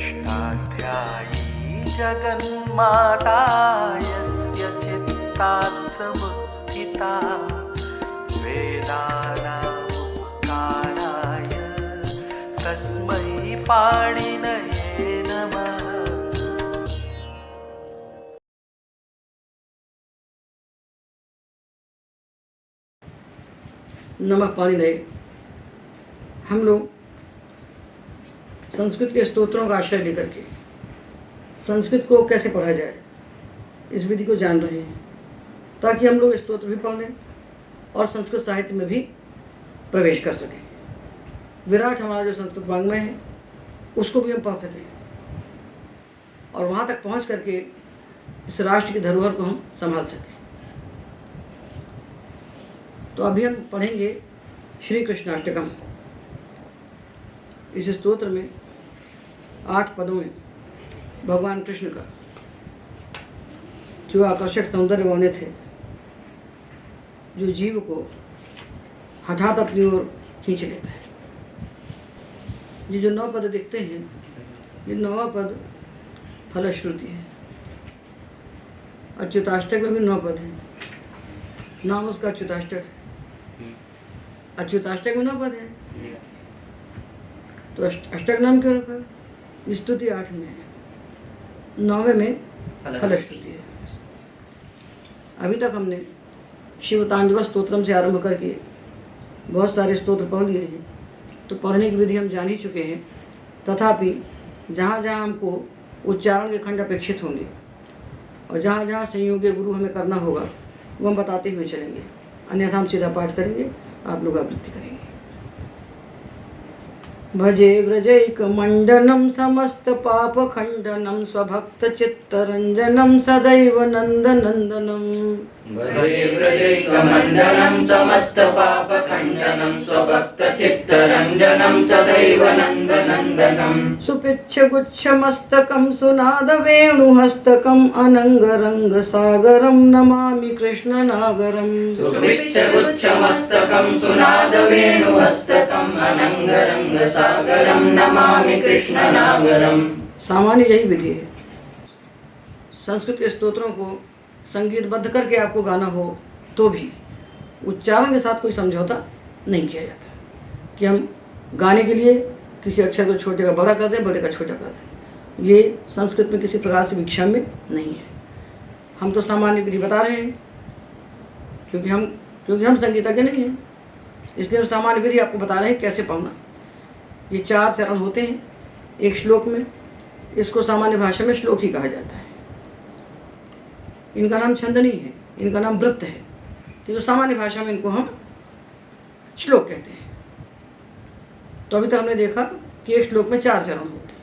षष्ठाध्यायी जगन्माता यस्य चित्तात् समुत्थिता वेदानामुक्ताराय तस्मै पाणिनये नमः। नमः पाणिनये। हम लोग संस्कृत के स्तोत्रों का आश्रय लेकर के संस्कृत को कैसे पढ़ा जाए इस विधि को जान रहे हैं, ताकि हम लोग स्तोत्र भी पढ़ लें और संस्कृत साहित्य में भी प्रवेश कर सकें। विराट हमारा जो संस्कृत वाङ्मय है उसको भी हम पढ़ सकें और वहाँ तक पहुँच करके इस राष्ट्र की धरोहर को हम संभाल सकें। तो अभी हम पढ़ेंगे श्री कृष्णाष्टकम। इस स्तोत्र में 8 पदों में भगवान कृष्ण का जो आकर्षक सौंदर्य वर्णित है, जो जीव को हठात अपनी ओर खींच लेता है। ये जो 9 पद दिखते हैं, ये 9वां पद फलश्रुति है। अच्युताष्टक में भी 9 पद हैं, नाम उसका अच्युताष्टक है। अच्युताष्टक में 9 पद हैं, तो अष्टक नाम क्यों रखा? स्तुति 8 में है, 9वें में फलश्रुति है। अभी तक हमने शिवतांडव स्तोत्रम से आरंभ करके बहुत सारे स्तोत्र पढ़ लिए हैं, तो पढ़ने की विधि हम जान ही चुके हैं। तथापि जहाँ जहाँ हमको उच्चारण के खंड अपेक्षित होंगे और जहाँ जहाँ संयोगी गुरु हमें करना होगा वो हम बताते हुए चलेंगे, अन्यथा हम सीधा पाठ करेंगे, आप लोग आवृत्ति करेंगे। भजे व्रजैकमण्डनं समस्त पाप खण्डनं स्वभक्त चित्तरंजनं सदैव नन्दनन्दनं। भजे व्रजैकमण्डनं समस्त पाप खण्डनं स्वभक्त चित्तरंजनं सदैव नन्दनन्दनं। सुपिच्छगुच्छमस्तकं सुनादवेणुहस्तकं अनङ्गरङ्गसागरं नमामि कृष्णनागरं। सुपिच्छगुच्छमस्तकं सुनादवेणुहस्तकं अनङ्गरङ्गसागरं नमामि कृष्णनागरं। सामान्य यही विधि है। संस्कृत के स्तोत्रों को संगीतबद्ध करके आपको गाना हो तो भी उच्चारण के साथ कोई समझौता नहीं किया जाता कि हम गाने के लिए किसी अक्षर को छोटे का बड़ा कर दें, बड़े का छोटा कर दें। ये संस्कृत में किसी प्रकार से भिक्षा में नहीं है। हम तो सामान्य विधि बता रहे हैं क्योंकि हम संगीतज्ञ नहीं हैं, इसलिए हम सामान्य विधि आपको बता रहे हैं कैसे पढ़ना। ये 4 चरण होते हैं एक श्लोक में। इसको सामान्य भाषा में श्लोक ही कहा जाता है। इनका नाम छंद नहीं है, इनका नाम वृत्त है, तो सामान्य भाषा में इनको हम श्लोक कहते हैं। तो अभी तक हमने देखा कि एक श्लोक में 4 चरण होते हैं।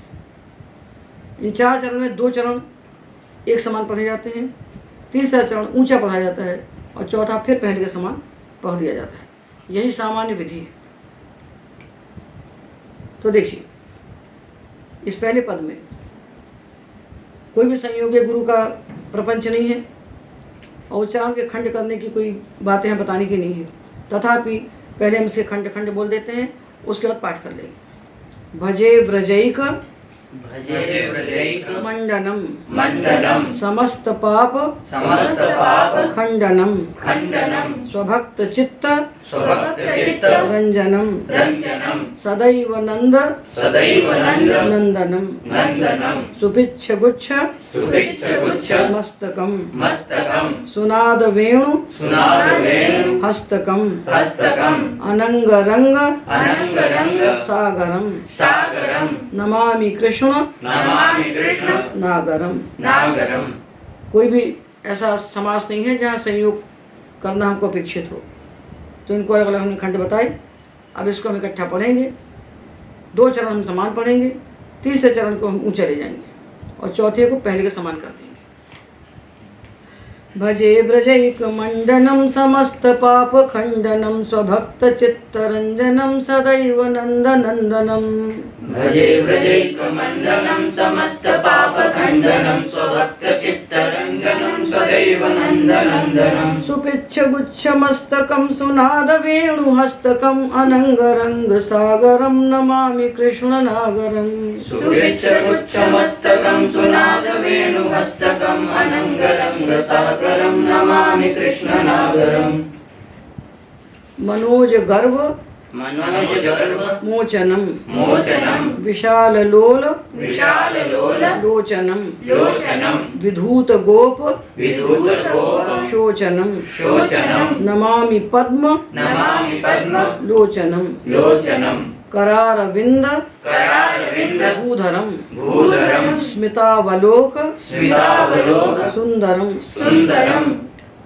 इन 4 चरण में 2 चरण एक समान पढ़े जाते हैं, तीसरा चरण ऊंचा पढ़ा जाता है और चौथा फिर पहले के समान पढ़ दिया जाता है। यही सामान्य विधि है। तो देखिए, इस पहले पद में कोई भी संयोगी गुरु का प्रपंच नहीं है और उच्चारण के खंड करने की कोई बातें हैं बताने की नहीं है। तथापि पहले हम इसे खंड खंड बोल देते हैं, उसके बाद पाठ कर लेंगे। भजे व्रजैक मंडनम समस्त पाप खंडनम स्वभक्त चित्त रंजनम सदैव नंदनम सुपिच्छ गुच्छ मस्तकम सुनाद वेणु हस्तकम अनंग रंग सागरम नमामि कृष्ण नागरम। कोई भी ऐसा समास नहीं है जहाँ संयोग करना हमको अपेक्षित हो। तो इनको अलग अलग हमने खंड बताए। अब इसको हम इकट्ठा पढ़ेंगे। 2 चरण हम समान पढ़ेंगे, तीसरे चरण को हम ऊंचा ले जाएंगे और चौथे को पहले के समान कर देंगे। भजे व्रजैकमण्डनं समस्त पाप खण्डनं स्वभक्त चित्तरंजनं सदैव नन्दनन्दनं। भजे व्रजैकमण्डनं समस्त पाप खण्डनं स्वभक्त चित्तरंजनं सदैव सदैव नन्दनन्दनं सुपिच्छगुच्छमस्तकं सुनादवेणुहस्तकम् अनङ्गरङ्गसागरं नमामि कृष्णनागरम् सुवृक्षगुच्छमस्तकं सुनादवेणुहस्तकम् अनङ्गरङ्गसागरं नमामि कृष्णनागरम् मनोजगर्व मनोजगर्व मोचनं मोचनं विशाललोल विशाललोल लोचनं लोचनं विधूतगोप विधूतगोप शोचनं शोचनं नमामि पद्म नमामि पद्म लोचनं लोचनं करारविन्द करारविन्द भूधरं भूधरं स्मितावलोक स्मितावलोक सुन्दरं सुन्दरं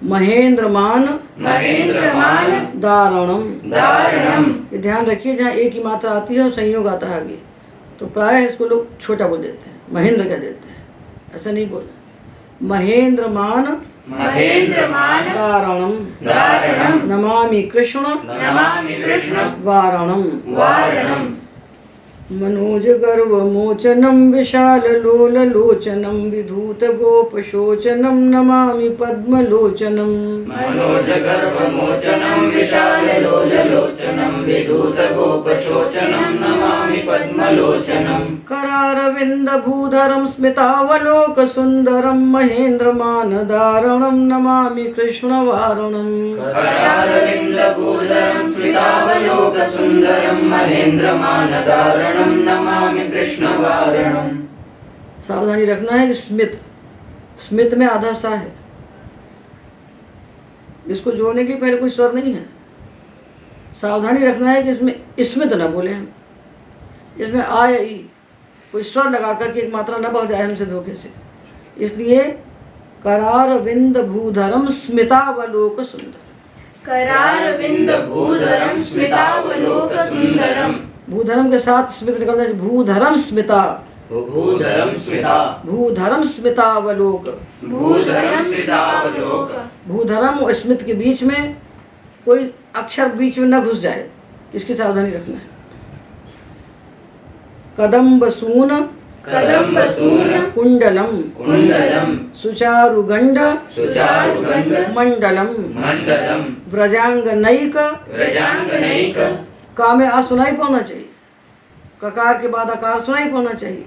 महेन्द्रमान महेन्द्रमान दारणम। दारणम। ये ध्यान रखिए, जहाँ एक ही मात्रा आती है और संयोग आता है आगे, तो प्रायः इसको लोग छोटा बोल देते हैं, महेंद्र कह देते हैं। ऐसा नहीं बोलना। महेन्द्रमान महेन्द्रमान दारणम दारणम नमामि कृष्ण नमामि कृष्ण वारणम वारणम मनोजगर्वमोचनं विशाललोललोचनं विधूतगोपशोचनं नमामि पद्मलोचनं मनोजगर्वमोचनं विशाललोललोचनं विधूतगोपशोचनं नमामि पद्मलोचनं करारविन्दभूधरं स्मितावलोकसुन्दरं महेन्द्रमानदारणं नमामि कृष्णवारणम् करारविन्दभूधरं स्मितावलोकसुन्दरं महेन्द्रमानदारणं नमामि कृष्णवारणम्। सावधानी रखना है कि स्मित में आधा सा है, इसको जोड़ने के लिए पहले कोई स्वर नहीं है। सावधानी रखना है कि इसमें स्मित न बोले हम, इसमें आ या ई कोई स्वर लगा करके एक मात्रा न बढ़ जाए हमसे धोखे से। इसलिए करारविंद भूधरम स्मितावलोक सुंदर, करारविंद भूधरम स्मितावलोक सुंदरम। भूधरम के साथ स्मित निकलता है, भूधरम स्मिता भूधरम स्मिता भूधरम स्मितावलोक। भूधरम स्मितावलोक। भूधरम और स्मित के बीच में कोई अक्षर बीच में न घुस जाए, इसकी सावधानी रखना है। कदम्बसून कदम्बसून कुंडलम कुंडलम सुचारुगंड सुचारुगंड मंडलम मंडलम व्रजांगनैक। व्रजांगनैक। का में आ सुनाई पड़ना चाहिए, ककार के बाद आकार सुनाई पड़ना चाहिए।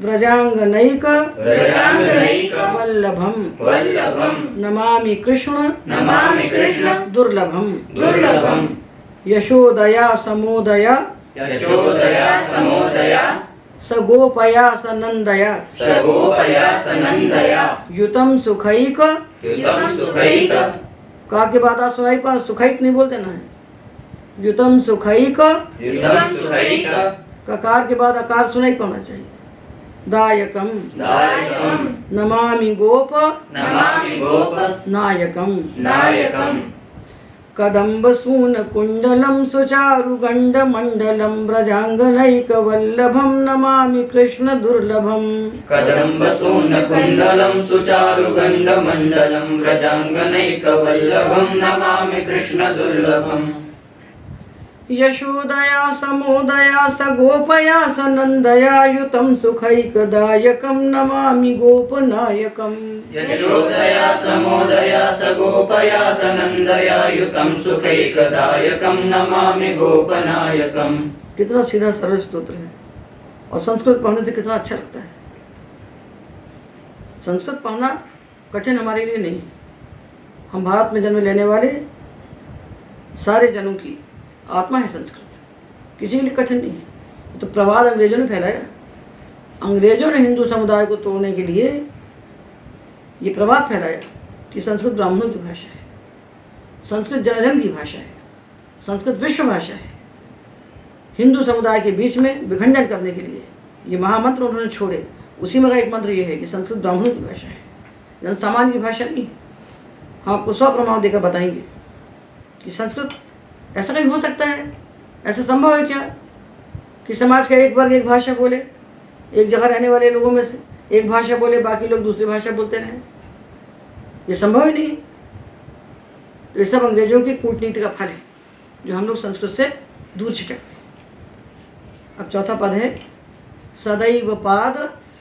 व्रजांगनैक व्रजांगनैक वल्लभम वल्लभम नमामि कृष्ण नमामि कृष्ण दुर्लभम दुर्लभम यशोदया समोदया यशोदया समोदया सगोपया सनंदया सगोपया सनंदया युतम सुखैक। युतम सुखैक। का के बाद आ सुनाई पा, सुखैक नहीं बोलते ना है। युतम सुखैक युतम सुखैक ककार के बाद आकार सुनाई पड़ना चाहिए। दायकम दायकम नमामि गोप नमामि गोप नायकम नायकम कदम्बसून कुंडलम सुचारुगंड मंडलम व्रजांगनैकवल्लभम नमामि कृष्ण दुर्लभम। कदम्बसून कुंडलम सुचारुगंड मंडलम व्रजांगनैकवल्लभम नमामि कृष्ण दुर्लभम। यशोदया समोदया सगोपया सनंदया युतम सुखैकदायकम नमामि गोपनायकम। यशोदया समोदया सगोपया सनंदया युतम सुखैकदायकम नमामि गोपनायकम। कितना सीधा सरल स्तोत्र है और संस्कृत पढ़ने से कितना अच्छा लगता है। संस्कृत पढ़ना कठिन हमारे लिए नहीं। हम भारत में जन्म लेने वाले सारे जनों की आत्मा है संस्कृत, किसी के लिए कठिन नहीं है। तो प्रवाद अंग्रेजों ने फैलाया। अंग्रेजों ने हिंदू समुदाय को तोड़ने के लिए ये प्रवाद फैलाया कि संस्कृत ब्राह्मणों की भाषा है, संस्कृत जनजन की भाषा है, संस्कृत विश्व भाषा है। हिंदू समुदाय के बीच में विखंडन करने के लिए ये महामंत्र उन्होंने छोड़े। उसी में का एक मंत्र ये है कि संस्कृत ब्राह्मणों की भाषा है, जन सामान्य की भाषा नहीं। हम आपको 100 प्रमाण देकर बताएंगे कि संस्कृत ऐसा कहीं हो सकता है, ऐसा संभव है क्या कि समाज का एक वर्ग एक भाषा बोले, एक जगह रहने वाले लोगों में से एक भाषा बोले, बाकी लोग दूसरी भाषा बोलते रहें? ये संभव ही नहीं। तो ये सब अंग्रेजों की कूटनीति का फल है जो हम लोग संस्कृत से दूर छिटक गए। अब चौथा पद है सदैव पाद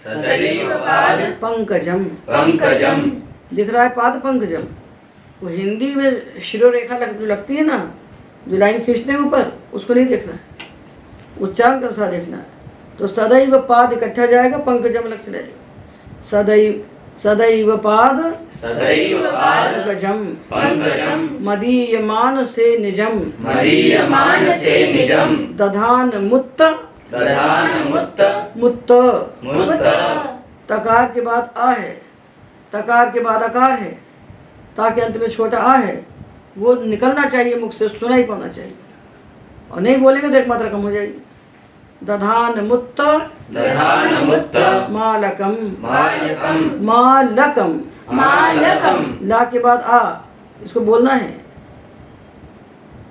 सदैव पाद पंकजम पंकजम दिख रहा है पाद पंकजम, वो हिंदी में शिरोरेखा जो लगती है ना, जो लाइन खींचते हैं ऊपर, उसको नहीं देखना है, उच्चारण के अनुसार देखना है। तो सदैव पाद इकट्ठा जाएगा, पंकजम अलग से रहेगा। सदैव सदैव पाद सदैव पाद पंकजम पंकजम मदीयमान से निजम मदीयमान से निजम दधान मुत्त दधान मुत्त मुत्त। मुत्त तकार के बाद आ है, तकार के बाद अकार है, ताकि अंत में छोटा आ है, वो निकलना चाहिए मुख से, सुना ही पाना चाहिए, और नहीं बोलेंगे तो एक मात्रा कम हो जाएगी। दधान मुत्त दधान मुत्त मालकम मालकम मालकम मालकम ला के बाद आ, इसको बोलना है,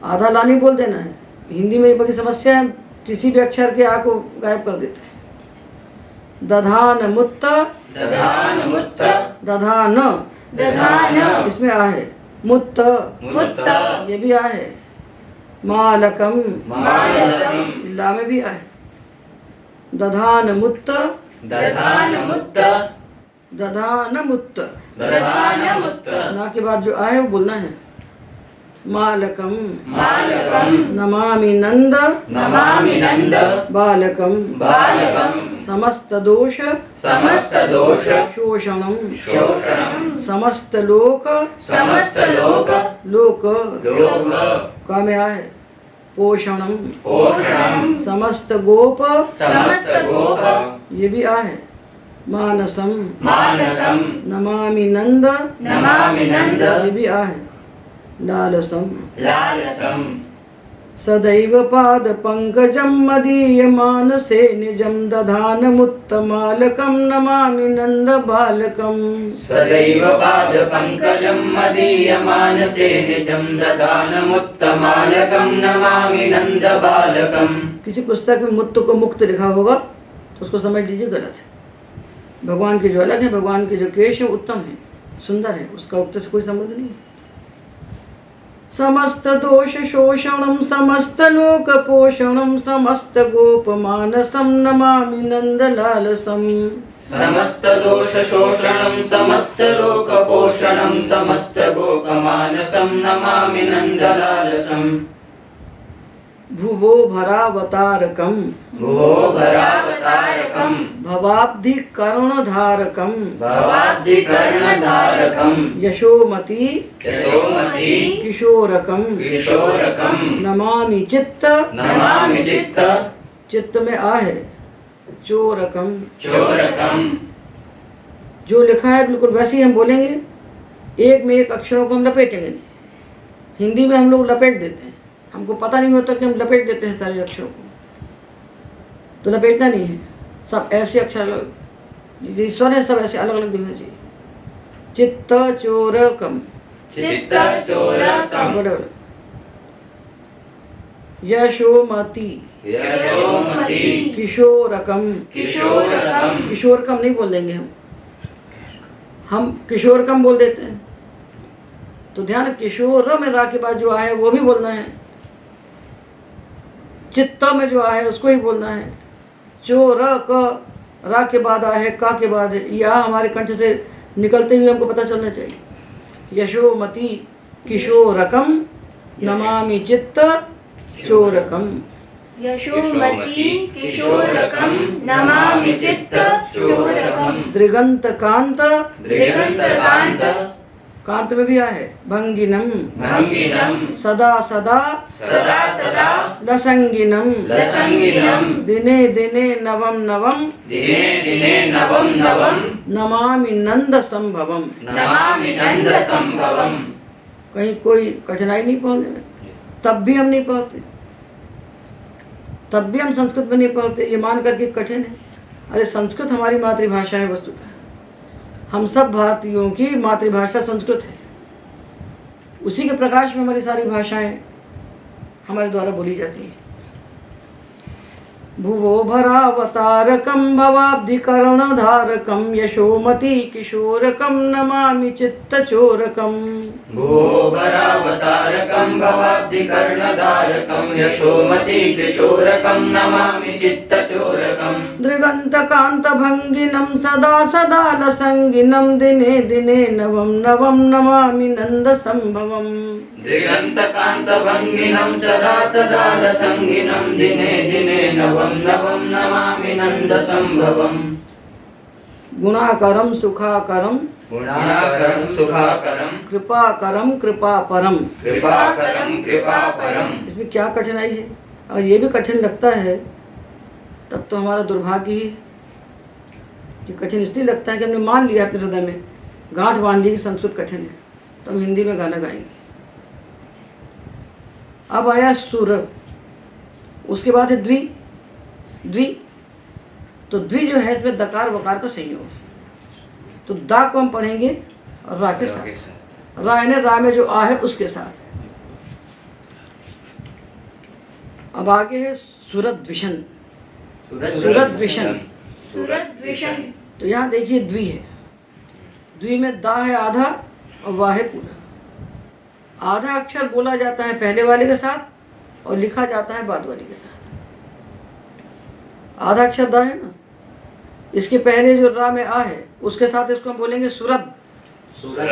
आधा ला नहीं बोल देना है। हिंदी में ये बड़ी समस्या है, किसी भी अक्षर के आ को गायब कर देते हैं। दधान मुत्त दधान मुत्त दधान दधान इसमें आ है, मुत्त मुत्त ये भी आ है, मालकम मालकम ला में भी आ है। दधान मुत्त दधान मुत्त दधान मुत्त दधान मुत्त ना के बाद जो आ है वो बोलना है। मालकम मालकम नमामि नंद नमामि नंद बालकम बालकम समस्त दोष समस्त दोष शोषणम शोषणम समस्त लोक समस्त लोक लोक लोक का में आ है, पोषणम पोषणम समस्त गोप समस्त गोप ये भी आ है। मानसम मानसम नमामि नंद नमामि नंद ये भी आ है। लालसम लालसम सदैव पाद पंकजम मदीयमान से निजम दधान मुत्त मालकम नमामि नंद बालकम। सदैव पाद पंकजम मदीयमान से निजम दधान मुत्त मालकम नमामि नंद बालकम। किसी पुस्तक में मुत्त को मुक्त लिखा होगा तो उसको समझ लीजिए गलत है। भगवान के जो अलग है, भगवान के जो केश है उत्तम है, सुंदर है, उसका उक्त से कोई संबंध नहीं है। समस्त दोष शोषणम समस्त लोक पोषणम समस्त गोप मानसम नमामि नंद लालसम। समस्त दोष शोषणम समस्त लोक पोषणम समस्त गोप मानसम नमामि नंद लालसम। भुवो भरावतारकम भुवो भरावतारकम भवाब्धि कर्णधारकम भवाब्धि कर्णधारकम यशोमति यशोमति किशोरकम किशोरकम नमामि चित्त नमामि चित्त चित्त में आ है, चोरकम चोरकम। जो लिखा है बिल्कुल वैसे ही हम बोलेंगे, एक में एक अक्षरों को हम लपेटेंगे नहीं। हिंदी में हम लोग लपेट देते हैं, हमको पता नहीं होता कि हम लपेट देते हैं सारे अक्षरों को, तो लपेटना नहीं है, सब ऐसे अक्षर अलग, ईश्वर है सब ऐसे अलग अलग दिखना चाहिए। चित्त चोरकम चित्त चोरकम यशोमति यशोमति किशोरकम किशोरकम। किशोरकम नहीं बोल देंगे हम किशोरकम बोल देते हैं। तो ध्यान, किशोर में रा के बाद जो आए वो भी बोलना है, चित्त में जो आए उसको ही बोलना है। चोर क रा के बाद आए, का के बाद है, यह हमारे कंठ से निकलते हुए हमको पता चलना चाहिए। यशोमति किशोरकम नमामि चित्त चोरकम। यशोमति किशोरकम नमामि चित्त चोरकम। दृगंत कांत दृगंतकांत कांत में भी आए, भंगिनम भंगिनम सदा सदा सदा सदा लसंगिनम लसंगिनम दिने दिने नवम नवम दिने दिने नवम नवम नमामि नंद संभवम। नमामि नंद संभवम। कहीं कोई कठिनाई नहीं पहुंचने में, तब भी हम नहीं पढ़ते, तब भी हम संस्कृत में नहीं पढ़ते ये मान करके कठिन है। अरे संस्कृत हमारी मातृभाषा है, वस्तुतः हम सब भारतीयों की मातृभाषा संस्कृत है, उसी के प्रकाश में हमारी सारी भाषाएं हमारे द्वारा बोली जाती हैं। भुवो भरावतारकं भवाब्धिकरणधारकं यशोमती किशोरकं नमामि चित्तचोरकम् भूभरावतारकं भवाब्धिकर्णधारकं यशोमती किशोरकं नमामि चित्तचोरकम् दृगन्तकान्तभङ्गिनं सदा सदा लसङ्गिनं दिने दिने नवं नवं नमामि नन्दसम्भवम् दृगन्तकान्तभङ्गिनं सदा सदा लसङ्गिनं दिने दिने नवं नवं नमामि नन्दसम्भवम् गुणाकरं सुखाकरं गुणाकरं सुखाकरं कृपाकरं कृपापरम। कृपाकरं कृपापरम्। इसमें क्या कठिनाई है? और ये भी कठिन लगता है तब तो हमारा दुर्भाग्य ही है। ये कठिन इसलिए लगता है कि हमने मान लिया अपने हृदय में, गांठ बांध ली कि संस्कृत कठिन है, तो हम हिंदी में गाना गाएंगे। अब आया सुर, उसके बाद है द्वि। द्वि तो द्वि जो है इसमें दकार वकार का संयोग है। तो दा को हम पढ़ेंगे और रा के साथ, रा यानी रा में जो आ है उसके साथ। अब आगे है सूरत विशन। सूरत विशन, सूरत विशन। तो यहाँ देखिए द्वि है, द्वि में दा है आधा और वाह है पूरा। आधा अक्षर बोला जाता है पहले वाले के साथ और लिखा जाता है बाद वाले के साथ। आधा अक्षर दा है ना, इसके पहले जो रा में आ है उसके साथ इसको हम बोलेंगे सूरत,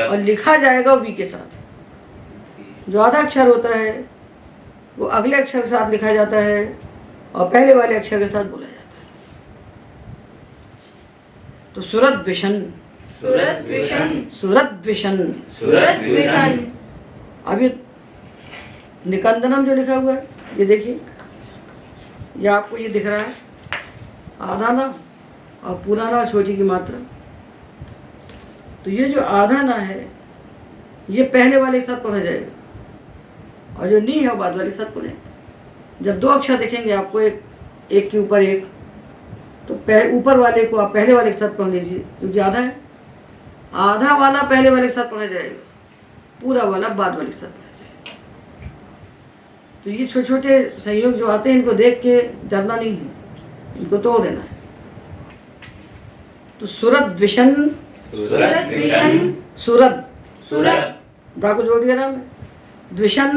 और लिखा जाएगा वी के साथ। जो आधा अक्षर होता है वो अगले अक्षर के साथ लिखा जाता है और पहले वाले अक्षर के साथ बोला जाता है। तो सूरत विशन, सूरत विशन। सूरत विशन। सूरत विशन। अब ये निकंदनम जो लिखा हुआ है ये देखिए, ये आपको ये दिख रहा है आधा ना और पूरा ना छोटी की मात्रा। तो ये जो आधा ना है ये पहले वाले के साथ पढ़ा जाएगा और जो नी है वो बाद वाले के साथ पढ़ेगा। जब दो अक्षर दिखेंगे आपको एक के ऊपर एक, तो ऊपर वाले को आप पहले वाले के साथ पढ़ लीजिए क्योंकि आधा है। आधा वाला पहले वाले के साथ पढ़ा जाएगा, पूरा वाला बाद वाले के साथ पढ़ा जाएगा। तो ये छोटे छोटे संयोग जो आते हैं इनको देख के डरना नहीं है, इनको तोड़ देना है। तो सूरत विशन, सूरत विशन। सूरत, सूरत दा को जोड़ दिया ना में, द्विशन,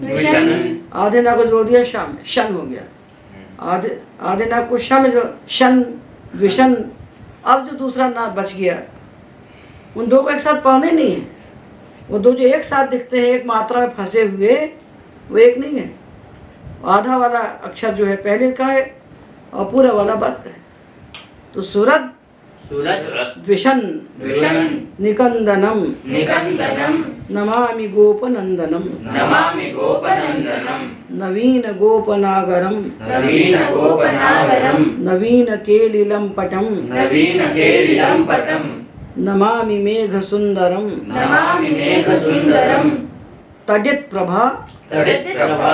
विशन। आधे ना को जोड़ दिया शाम में, शन हो गया। आधे ना को शम जो शन विशन। अब जो दूसरा ना बच गया उन दो को एक साथ पढ़ने नहीं है। वो दो जो एक साथ दिखते हैं एक मात्रा में फंसे हुए वो एक नहीं है। आधा वाला अक्षर जो है पहले का है और पूरा वाला बाद का है। तो सूरत सूरत विशन, विशन। निकंदनम, निकंदनम नमामि गोपनंदनम, नमामि गोपनंदनम। नवीन गोपनागरम, नवीन गोपनागरम। नवीन केलिलम पटम, नवीन केलिलं पटम। नमामि मेघ सुंदरम, नमामि मेघ सुंदरम। तजित प्रभा। तडित प्रभा।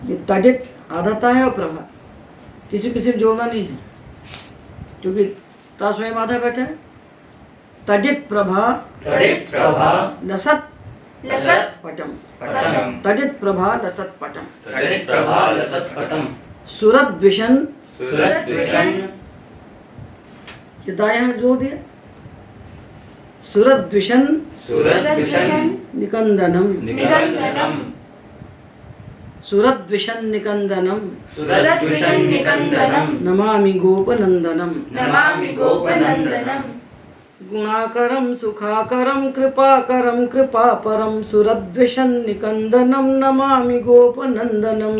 ये तजित आधाता है और प्रभा किसी किसी में जोड़ना नहीं है क्योंकि ता स्वयं आधा बैठा है। तजित प्रभा, तडित प्रभा। लसत लसत पटम, पटम। तजित प्रभा लसत पटम। तडित प्रभा लसत पटम। सूरत विशन, सूरत विशन। ये दाया यहाँ जोड़ दिया। सूरत विशन, सूरत विशन। निकंदनम, निकंदनम। सूरत विशन निकंदनम, सूरत विशन निकंदनम। नमामि गोपनंदनम। नमामि गोपनंदनम। गुणाकरम सुखाकरम कृपाकरम कृपापरम सूरद्विशन निकंदनम नमामि गोपनंदनम।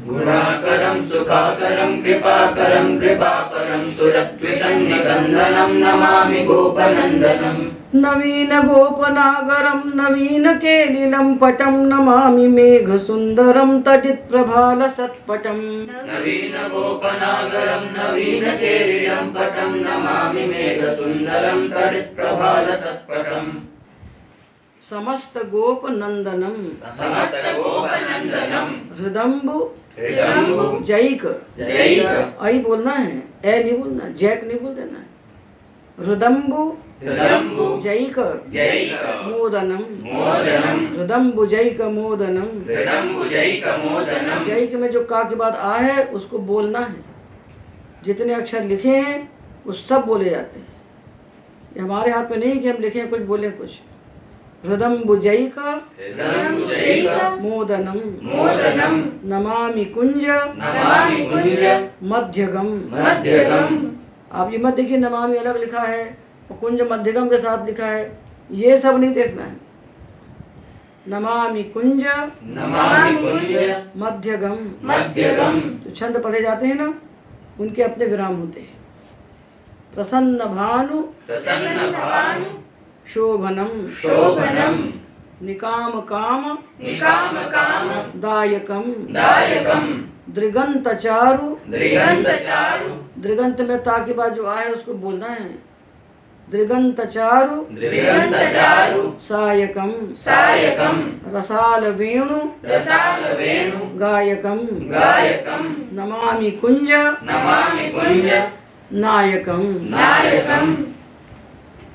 गुणाकरं सुखाकरं कृपाकरं कृपापरं सुरद्विषं निकंदनं नमामि गोपनंदनम्। नवीन गोपनागरम नवीन केलिलं पटम नमामि मेघ सुंदरम तजित प्रभालसत्पटम। नवीन गोपनागरं नवीन केलिलं पटं नमामि मेघसुन्दरं तडित् प्रभालसत्पटम्। समस्त गोपनंदनम समस्त गोपनंदनम। हृदम्बु हृदम्बु जैक, जैक। आई बोलना है, ए नहीं बोलना, जैक नहीं बोल देना है। हृदम्बु हृदम्बु जैक जैक मोदनम मोदनम हृदम्बुजैक मोदनम। हृदम्बुजैकमोदनम। जैक में जो का के बाद आ है उसको बोलना है। जितने अक्षर लिखे हैं वो सब बोले जाते हैं। ये हमारे हाथ में नहीं कि हम लिखें कुछ बोले कुछ। हृदम्बुजैक हृदम्बुजैक मोदनम मोदनम। नमामि कुंज नमामि कुंज मध्यगम। मध्यगम। आप ये मत देखिए नमामि अलग लिखा है और कुंज मध्यगम के साथ लिखा है, ये सब नहीं देखना है। नमामि कुंज नमामि कुंज मध्यगम। मध्यगम। जो छंद पढ़े जाते हैं ना उनके अपने विराम होते हैं। प्रसन्न भानु प्रसन्न भानु शोभनम शोभनम। निकाम काम निकाम काम दायकम। दायकम। दृगंत चारु दृगंत चारु दृगंत में ता के बाद जो आए उसको बोलना है। दृगंत चारु दृगंत चारु सायकम सायकम रसाल वेणु रसाल वेणु गायकम। गायकम। नमामि कुंज नमामि कुंज नायकम। नायकम।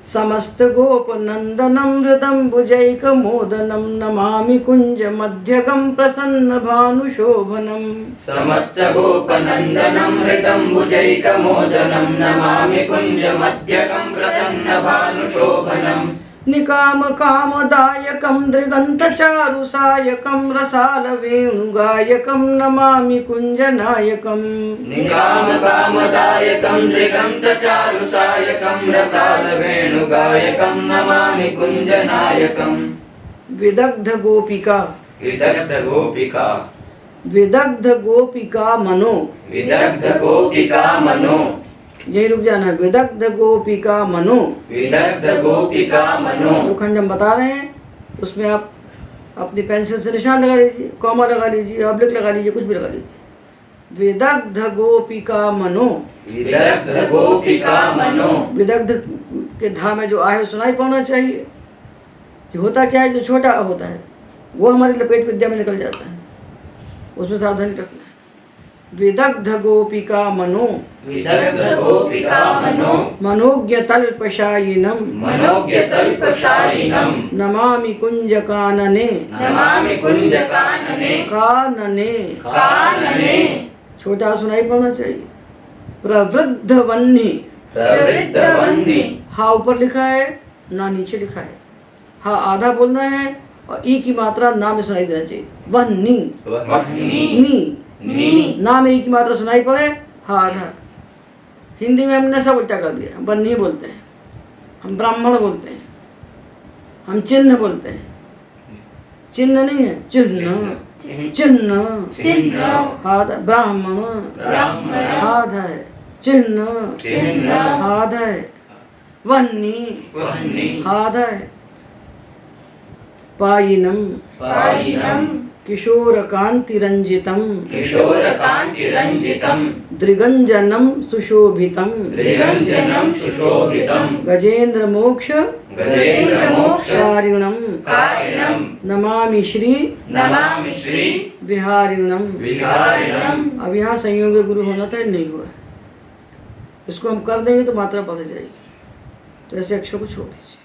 समस्त गोप नंदनम हृदम्बुजैक मोदनम नमामि कुंज मध्यगम प्रसन्न भानु शोभनम। समस्त गोपनंदनम हृदम्बुजैकमोदनम नमामि कुंज मध्यगम प्रसन्न भानु शोभनम। निकाम कामदायकम दृगंत चारु सायकम रसाल वेणु गायकम नमामि कुंज नायकम। निकाम कामदायकम दृगंत चारु सायकम रसाल वेणु गायकम नमामि कुंज नायकम। विदग्ध गोपिका विदग्ध गोपिका विदग्ध गोपिका मनो। विदग्ध गोपिका मनो। यही रुक जाना। विदग्ध गोपिका मनो। विदग्ध गोपिका मनो। जो खंड हम बता रहे हैं उसमें आप अपनी पेंसिल से निशान लगा लीजिए, कॉमा लगा लीजिए, ऑब्लिक लगा लीजिए, कुछ भी लगा लीजिए। विदग्ध गोपिका मनो। विदग्ध गोपिका मनो। विदग्ध के धा में जो आहे सुनाई पड़ना चाहिए। ये होता क्या है, जो छोटा अ होता है वो हमारी लपेट विद्या में निकल जाता है, उसमें सावधानी रखना है। विदग्ध गोपिका मनो। विदग्ध गोपिका मनो। मनोज्ञ तल्पशायिनम मनोज्ञ तल्पशालिनम। नमामि कुंज कानने। नमामि कुंज कानने। कानने कानने। छोटा सुनाई पड़ना चाहिए। प्रवृद्ध वन्नी। प्रवृद्ध वन्नी। हा ऊपर लिखा है, ना नीचे लिखा है। हा आधा बोलना है और ई की मात्रा ना में सुनाई देना चाहिए। वन्नी वह्नि। नी नी। ना में ई की मात्रा सुनाई पड़े, हा आधा। हिंदी में हमने सब उल्टा कर दिया। हम वन्नी बोलते हैं, हम ब्राह्मण बोलते हैं, हम चिन्ह बोलते हैं। चिन्ह नहीं है, चिन्ह चिन्ह चिन्ह। आधा। ब्राह्मण ब्राह्मण। आधा है। चिन्ह चिन्ह। आधा है। वन्नी वह्नि। आधा है। पायिनम पायिनम। किशोर कांति रंजितम किशोर कांति रंजितम। दृगंजनम सुशोभितम दृगंजनम सुशोभितम। गजेंद्र मोक्ष गजेंद्र मोक्ष कारिणम कारिणम। नमामि श्री नमामि श्री विहारिणम। विहारिणम। अब यहाँ संयोग गुरु होना था, नहीं हुआ। इसको हम कर देंगे तो मात्रा पढ़ जाएगी, तो ऐसे अक्षर को छोड़ दीजिए।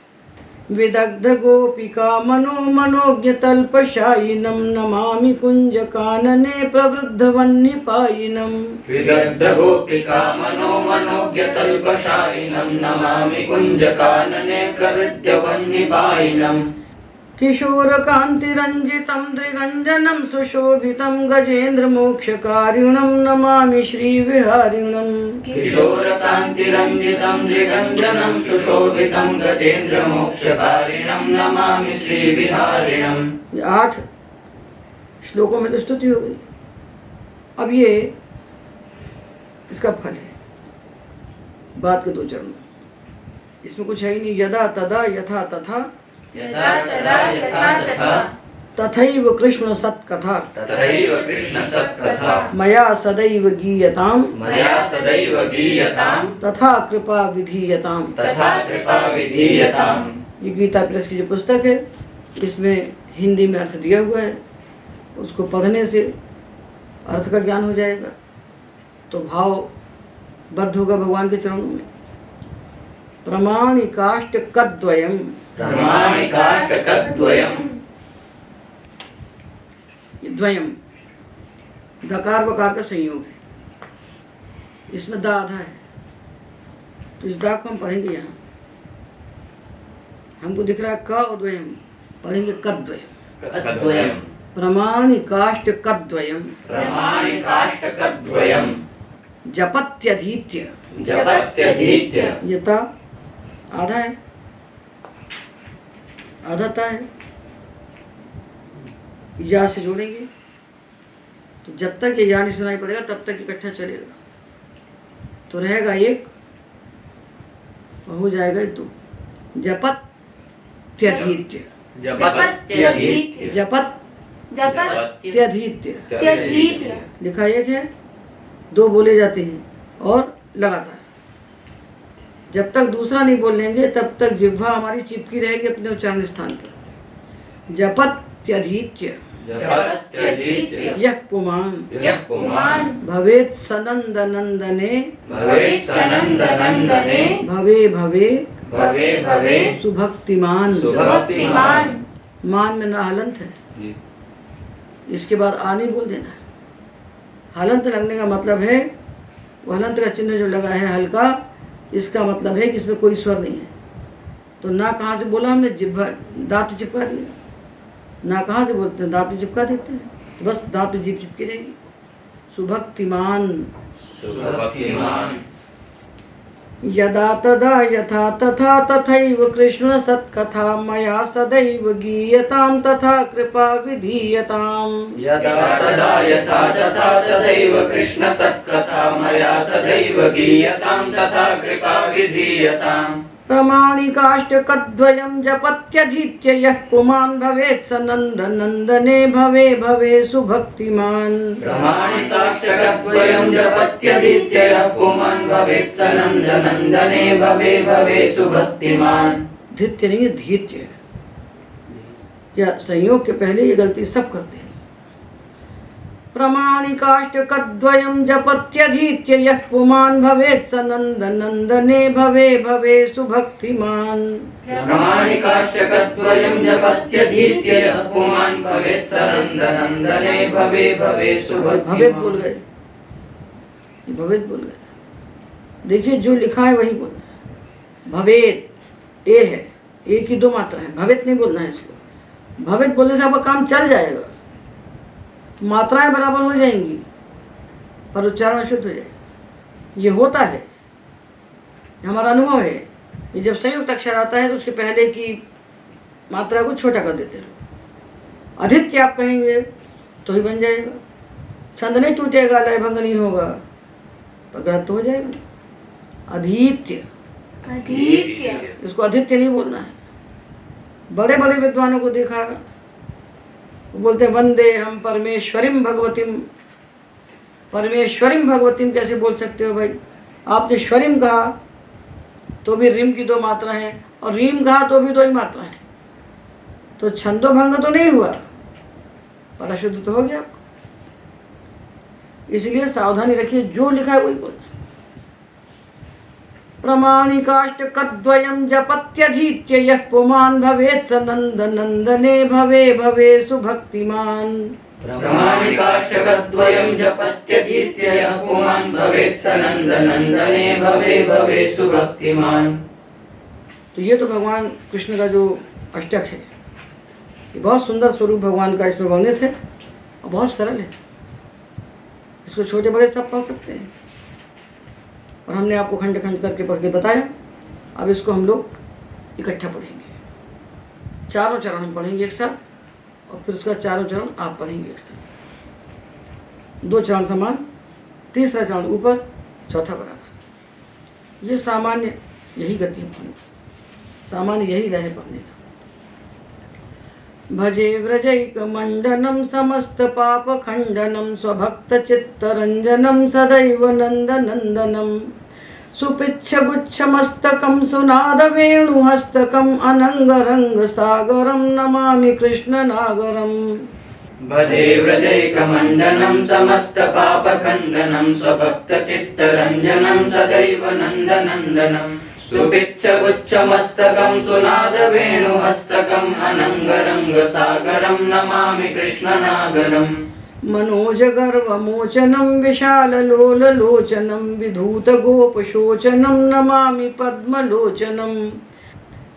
विदग्ध गोपिका मनो मनोज्ञ तल्पशायिनम नमामि कुंज कानने प्रवृद्ध वन्नी पायिनम। विदग्ध गोपिका मनो मनोज्ञ तल्पशायिनम नमामि कुंज कानने प्रवृद्ध वन्नी पायिनम। किशोर कांति रंजितम दृगंजनम सुशोभितम गजेंद्र मोक्ष कारिणम नमामि श्री विहारिणम। किशोर कांति रंजितम दृगंजनम सुशोभितम गजेंद्र मोक्ष कारिणम नमामि श्री विहारिणम। ये 8 श्लोकों में तो स्तुति हो गई। अब ये इसका फल है, बात के 2 चरण। इसमें कुछ है ही नहीं। यदा तदा यथा तथा यथा तदा यथा तथा तथैव कृष्ण सत्कथा तथैव कृष्ण सत्कथा मया सदैव गीयताम मया सदैव गीयताम तथा कृपा विधीयताम। तथा कृपा विधीयताम। ये गीता प्रेस की जो पुस्तक है, इसमें हिंदी में अर्थ दिया हुआ है। उसको पढ़ने से अर्थ का ज्ञान हो जाएगा, तो भाव बद्ध होगा भगवान के चरणों में। प्रमाणिकाष्टकद्वयम् प्रमाणिकाष्टकद्वयम् ये द्वयम् दकार बकार का संयोग है, इसमें दा आधा है, तो इस दा को हम पढ़ेंगे यहाँ। हमको दिख रहा है क और द्वयम्, पढ़ेंगे कद्वयम्। कद्वयम् प्रमाणिकाष्टकद्वयम् प्रमाणिकाष्टकद्वयम् जपत्यधीत्य, जपत्यधीत्य ये ता आधा है, आधा ता है, या से जोड़ेंगे तो जब तक ये या नहीं सुनाई पड़ेगा तब तक इकट्ठा चलेगा, तो रहेगा एक और हो जाएगा दो। जपत्यधीत्य, जपत्यधीत्य जपत्यधीत्य त्यधीत्य लिखा एक है, दो बोले जाते हैं और लगातार। जब तक दूसरा नहीं बोल लेंगे तब तक जिह्वा हमारी चिपकी रहेगी अपने उच्चारण स्थान पर। जपत्यधीत्य जपत्यधीत्य यः पुमान् यः पुमान् भवेत् सनंद नंदने भवेत् सनंद नंदने भवे भवे भवे भवे सुभक्तिमान। सुभक्तिमान। मान में ना हलंत है, इसके बाद आ नहीं बोल देना। हलंत लगने का मतलब है, वो हलंत का चिन्ह जो लगा है हल्का, इसका मतलब है कि इसमें कोई स्वर नहीं है। तो ना कहाँ से बोला हमने, जिह्वा दांत पे चिपका दिया। ना कहाँ से बोलते हैं, दांत पे चिपका देते हैं, तो बस दांत पे जीभ चिपकी रहेगी। सुभक्तिमान सुभक्तिमान यदा तदा यथा तथा तथैव कृष्ण सत्कथा मया सदैव गीयतां तथा कृपा विधीयताम्। यदा तदा यथा तथा तथैव कृष्ण सत्कथा मया सदैव गीयतां तथा कृपा विधीयताम्। प्रमाणिकाष्टकद्वयं जपत्यधीत्य यः पुमान् भवेत् स नन्दनन्दने भवे भवे सुभक्तिमान्। प्रमाणिकाष्टकद्वयं जपत्यधीत्य यः पुमान् भवेत् स नन्दनन्दने भवे भवे सुभक्तिमान्। धीत्य नहीं है, धीत्य। या संयोग के पहले ये गलती सब करते हैं। प्रमाणिकाष्टकद्वयं जपत्यधीत्य यः पुमान् भवेत् स नन्दनन्दने भवे भवे सुभक्तिमान्। प्रमाणिकाष्टकद्वयं जपत्यधीत्य यः पुमान् भवेत् स नन्दनन्दने भवे भवे भवेत् बोल सुभक्तिमान्। गए, भवेत् बोल गए। देखिए जो लिखा है वही बोलना है। भवेत् ए है, ए की दो मात्रा है, भवेत् नहीं बोलना है इसको। भवेत् बोलने से आपका काम चल जाएगा, मात्राएं बराबर हो जाएंगी पर उच्चारण शुद्ध हो जाएगा। ये होता है, हमारा अनुभव है। ये जब संयुक्त अक्षर आता है तो उसके पहले की मात्रा को छोटा कर देते हैं। अधित्य आप कहेंगे तो ही बन जाएगा, छंद नहीं टूटेगा, लय भंग नहीं होगा, पर गलत तो हो जाएगा। अधीत्य, अधीत्य इसको अधित्य नहीं बोलना है। बड़े बड़े विद्वानों को देखा, वो बोलते हैं वंदे हम परमेश्वरीम भगवतीम। परमेश्वरीम भगवतीम कैसे बोल सकते हो भाई? आपने श्वरीम कहा तो भी रिम की दो मात्रा है, और रीम कहा तो भी दो ही मात्रा है, तो छंदो भंग तो नहीं हुआ, पर अशुद्ध तो हो गया आपको। इसलिए सावधानी रखिए, जो लिखा है वही बोलना। प्रमाणिकाष्टकद्वयं जपत्यधीत्य यः पुमान् भवेत् स नन्दनन्दने भवे भवे सुभक्तिमान्। प्रमाणिकाष्टकद्वयं जपत्यधीत्य यः पुमान् भवेत् स नन्दनन्दने भवे भवे सुभक्तिमान्। तो ये तो भगवान कृष्ण का जो अष्टक है, ये बहुत सुंदर स्वरूप भगवान का इसमें वर्णित है और बहुत सरल है। इसको छोटे बड़े सब पढ़ सकते हैं, और हमने आपको खंड खंड करके पढ़ के बताया। अब इसको हम लोग इकट्ठा पढ़ेंगे, चारों चरण हम पढ़ेंगे एक साथ, और फिर उसका चारों चरण आप पढ़ेंगे एक साथ। दो चरण समान, तीसरा चरण ऊपर, चौथा बराबर। ये सामान्य यही गति है पढ़ने, सामान्य यही लय है पढ़ने का। भजे व्रजैकमण्डनं समस्तपापखण्डनं स्वभक्तचित्तरञ्जनं सदैव नन्दनन्दनं सुपिच्छगुच्छमस्तकं सुनादवेणुहस्तकम् अनङ्गरङ्गसागरं नमामि कृष्णनागरम्। भजे व्रजैकमण्डनं समस्तपापखण्डनं स्वभक्तचित्तरञ्जनं सदैव नन्दनन्दनं सुपिच्छगुच्छमस्तकं सुनादवेणुहस्तकम् अनङ्गरङ्गसागरं नमामि कृष्णनागरम् मनोजगर्वमोचनं विशाललोललोचनं विधूतगोपशोचनं नमामि पद्मलोचनं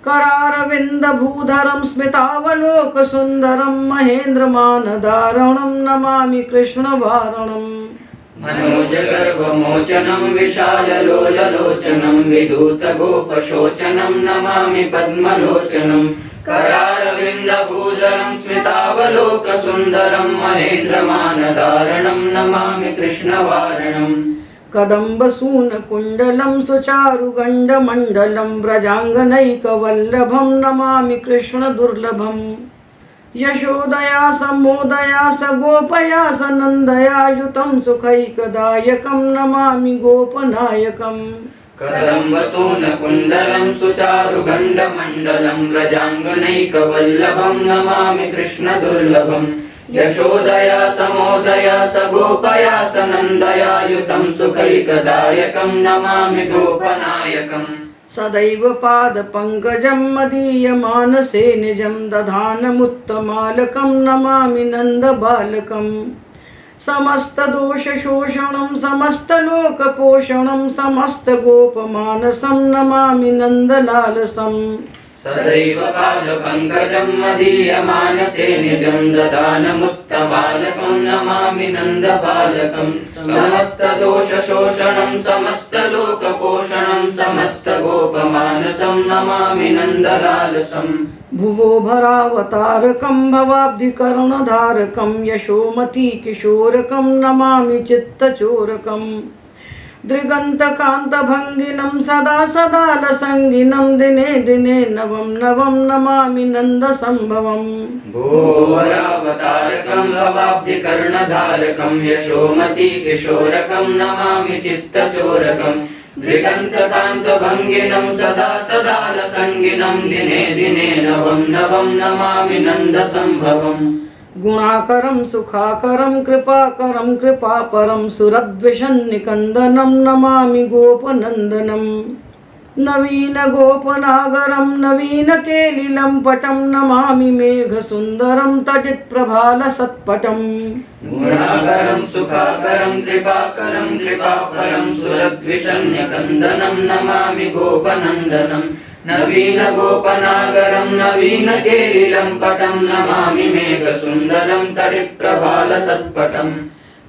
करारविन्दभूधरं स्मितावलोकसुन्दरं महेन्द्रमानदारणं नमामि कृष्णवारणम् मनोजगर्वमोचनं विशाललोललोचनं विधूतगोपशोचनं नमामि पद्मलोचनं करारविन्दभूधरं स्मितावलोकसुन्दरं महेन्द्रमानदारणं नमामि कृष्णवारणम् कदम्बसूनकुण्डलं सुचारुगण्डमण्डलं व्रजाङ्गनैकवल्लभं नमामि कृष्णदुर्लभम् यशोदया समोदया स गोपया स नन्दया युतं सुखैकदायकं नमामि गोपनायकम् कदम्बसूनकुण्डलं सुचारुगण्डमण्डलं व्रजाङ्गनैकवल्लभं नमामि कृष्णदुर्लभम् यशोदया समोदया स गोपया स नन्दया युतं सुखैकदायकं नमामि गोपनायकम् सदैव पादपङ्कजं मदीयमानसे निजं दधानमुत्तमालकं नमामि नन्दबालकम् समस्तदोषशोषणं समस्तलोकपोषणं समस्तगोपमानसं नमामि नन्दलालसम् सदैव पादपङ्कजं मदीयमानसे निजं दधानमुत्तमालकं नमामि नन्दबालकम् समस्तदोषशोषणं समस्तलोकपोषणं समस्तगोपमानसं नमामि नन्दलालसम् भुवो भरावतारकं भवाब्धिकर्णधारकं यशोमती किशोरकं नमामि चित्तचोरकम् दृगन्तकान्तभङ्गिनं सदा सदालसङ्गिनं दिने दिने नवं नवं नमामि नन्दसम्भवम् भूवरावतारकं भवाब्धिकर्णधारकं यशोमती किशोरकं नमामि चित्तचोरकं दृगन्तकान्तभङ्गिनं सदा सदालसङ्गिनं दिने दिने नवं नवं नमामि नन्दसम्भवम् गुणाकरं सुखाकरं कृपाकरं कृपापरं सुरद्विषन्निकन्दनं नमामि गोपनन्दनम् नवीनगोपनागरं नवीनकेलिलं पटं नमामि मेघसुन्दरं तजित्प्रभालसत्पटम् गुणाकरं सुखाकरं कृपाकरं कृपापरं सुरद्विषन्निकन्दनं नमामि गोपनन्दनम् नवीनगोपनागरं नवीनकेलिलं पटं नमामि मेघसुन्दरं तडिप्रभालसत्पटम्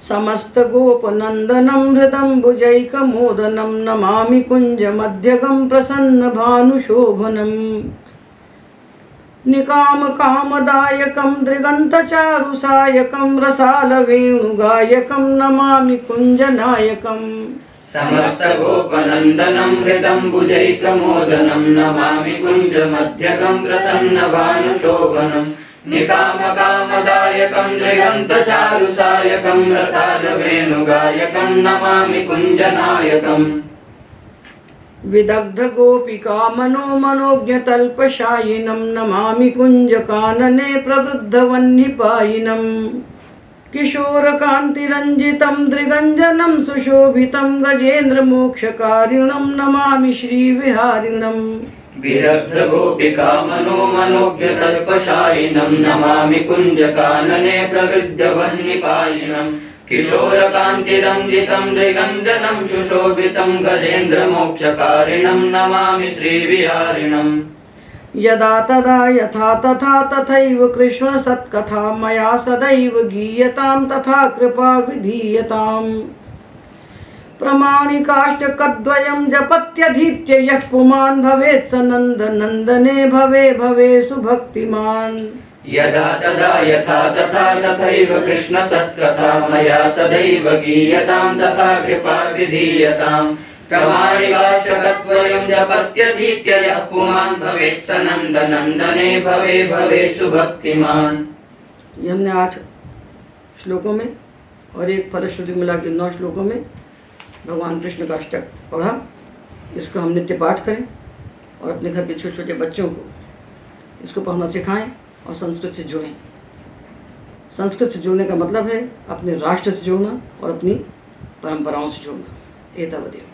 समस्तगोपनन्दनं हृदम्बुजैकमोदनं नमामि कुञ्जमध्यगं प्रसन्नभानुशोभनम् निकामकामदायकं दृगन्तचारुसायकं रसालवेणुगायकं नमामि कुञ्जनायकम् समस्तगोपनन्दनं हृदम्बुजैकमोदनं नमामि कुञ्जमध्यगं प्रसन्नभानुशोभनम् निकामकामदायकं दृगन्तचारुसायकं रसालवेणुगायकं नमामि कुञ्जनायकम् विदग्धगोपिका मनोज्ञतल्पशायिनं नमामि कुञ्जकानने प्रवृद्धवह्निपायिनम् किशोरकान्तिरञ्जितं दृगञ्जनं सुशोभितं गजेन्द्रमोक्षकारिणं नमामि श्रीविहारिणम् विदग्धगोपिका मनोज्ञतल्पशायिनं नमामि कुञ्जकानने प्रवृद्धवह्निपायिनं किशोरकान्तिरञ्जितं दृगञ्जनं सुशोभितं गजेन्द्रमोक्षकारिणं नमामि श्रीविहारिणम् यदा तदा यथा तथा तथैव कृष्ण सत्कथा मया सदैव गीयतां तथा कृपा विधीयताम् प्रमाणिकाष्टकद्वयं जपत्यधीत्य यः पुमान् भवेत् स नन्दनन्दने भवे भवे सुभक्तिमान् यदा तदा यथा तथा तथैव कृष्ण सत्कथा मया सदैव गीयतां तथा कृपा विधीयताम् प्रमाणिकाष्टकद्वयं जपत्यधीत्य यः पुमान् भवेत् स नन्दनन्दने भवे भवे सुभक्तिमान्। ये हमने 8 श्लोकों में और एक फलश्रुति मिला के 9 श्लोकों में भगवान कृष्ण का अष्टक पढ़ा। इसको हम नित्य पाठ करें और अपने घर के छोटे छोटे बच्चों को इसको पढ़ना सिखाएं और संस्कृत से जुड़ें। संस्कृत से जुड़ने का मतलब है अपने राष्ट्र से जुड़ना और अपनी परंपराओं से जुड़ना। एतावदेव।